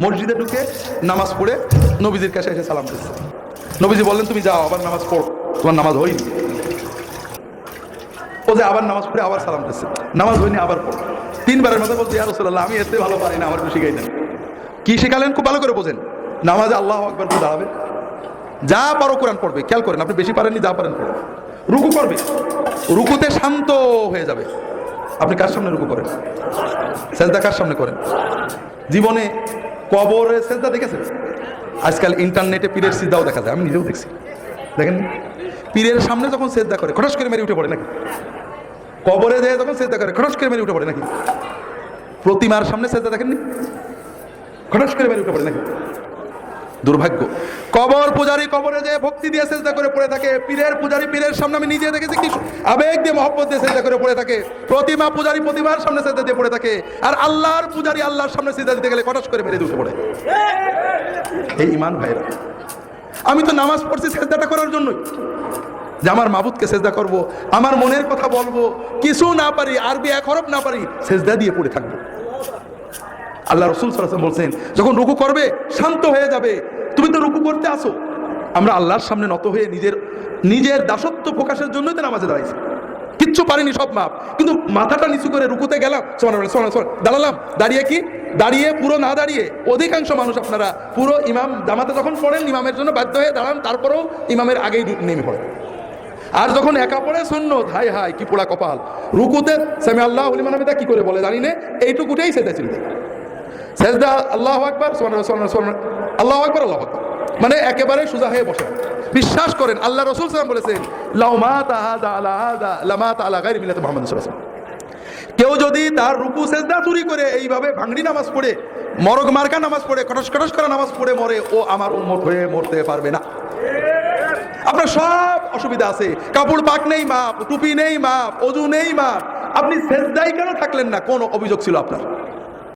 মসজিদে ঢুকে নামাজ পড়ে নবীজির কাছে এসে সালাম দিচ্ছে। নবীজি বললেন তুমি যাও আবার নামাজ পড়ো, তোমার নামাজ হয়নি। ও যে আবার নামাজ পড়ে আবার সালাম দিচ্ছে, নামাজ হয়নি আবার পড়ো। তিনবারের মধ্যে বলছে ইয়া রাসূলুল্লাহ আমি এতে ভালো পারি না, আমার একটু শিখাই দেন। কি শিখালেন খুব ভালো করে বোঝেন। নামাজে আল্লাহু আকবার বলে দাঁড়াবে, যা পারো কোরআন পড়বে, খেয়াল করেন আপনি বেশি পারেননি, যা পারেন পড়বে। রুকু করবে, রুকুতে শান্ত হয়ে যাবে। আপনি কার সামনে রুকু করেন? সেজদা কার সামনে করেন? জীবনে কবরে সেজদা দেখেছেন? আজকাল ইন্টারনেটে পীরের সিজদাও দেখা যায়, আমি নিজেও দেখছি। দেখেন পীরের সামনে যখন সেজদা করে খটাস করে মেরে উঠে পড়ে নাকি? কবরে যেয়ে যখন সেজদা করে খটাস করে মেরে উঠে পড়ে নাকি? প্রতিমার সামনে সেজদা দেখেননি? খটাস করে মেরে উঠে পড়ে নাকি? দুর্ভাগ্য। কবর পূজারী কবরে যে ভক্তি দিয়ে সেজদা করে পড়ে থাকে, পীরের পূজারী পীরের সামনে আমি নিজে দেখেছি কি আবেগ দিয়ে মহব্বত দিয়ে সেজদা করে পড়ে থাকে, প্রতিমা পূজারী প্রতিমার সামনে সেজদা দিয়ে পড়ে থাকে, আর আল্লাহর পূজারী আল্লাহর সামনে সেজদা দিতে গেলে কটাস করে মেরে উঠে পড়ে। এই ঈমান ভাইরা, আমি তো নামাজ পড়ছি সেজদাটা করার জন্যই, যে আমার মাবুদকে সেজদা করব, আমার মনের কথা বলবো, কিছু না পারি, আরবি এক হরফ না পারি, সেজদা দিয়ে পড়ে থাকবো। আল্লাহ রাসূল সাল্লাল্লাহু আলাইহি ওয়াসাল্লাম বলছেন যখন রুকু করবে শান্ত হয়ে যাবে। তুমি তো রুকু করতে আসো, আমরা আল্লাহর সামনে নত হয়ে নিজের দাসত্ব প্রকাশের জন্যই তো নামাজে দাঁড়াইছি। কিচ্ছু পারিনি, সব মাপ, কিন্তু মাথাটা নিচু করে রুকুতে গেলাম, দাঁড়ালাম। দাঁড়িয়ে কি? দাঁড়িয়ে পুরো না দাঁড়িয়ে, অধিকাংশ মানুষ আপনারা পুরো ইমাম জামাতে যখন পড়েন ইমামের জন্য বাধ্য হয়ে দাঁড়ান, তারপরেও ইমামের আগেই নেমে পড়েন। আর যখন একা পড়ে সুন্নত, হাই হাই কি পোড়া কপাল, রুকুতে সামি আল্লাহু লিমান হামিদা কি করে বলে জানি না, এইটুকুটাই সেটা ছিল। সেজদা আল্লাহু আকবার, আল্লাহু আকবার, আল্লাহু আকবার, মানে একেবারে সোজা হয়ে বসে। বিশ্বাস করেন আল্লাহ রাসূল সাল্লাল্লাহু আলাইহি ওয়াসাল্লাম বলেছেন লাউ মাতা হাযা আলা হাযা লামাতা আলা গায়রি মিল্লাতি মুহাম্মাদ সাল্লাল্লাহু আলাইহি ওয়াসাল্লাম। কেউ যদি তার রুকু সেজদা চুরি করে এইভাবে ভাঙড়ি নামাজ পড়ে, মরগ মার্কা নামাজ পড়ে, কটস কটস করা নামাজ পড়ে মরে, ও আমার উম্মত হয়ে মরতে পারবে না। আপনার সব অসুবিধা আছে, কাপড় পাক নেই মাপ, টুপি নেই মাপ, ওযু নেই মাপ, আপনি সেজদায় কেন থাকলেন না? কোন অভিযোগ ছিল আপনার?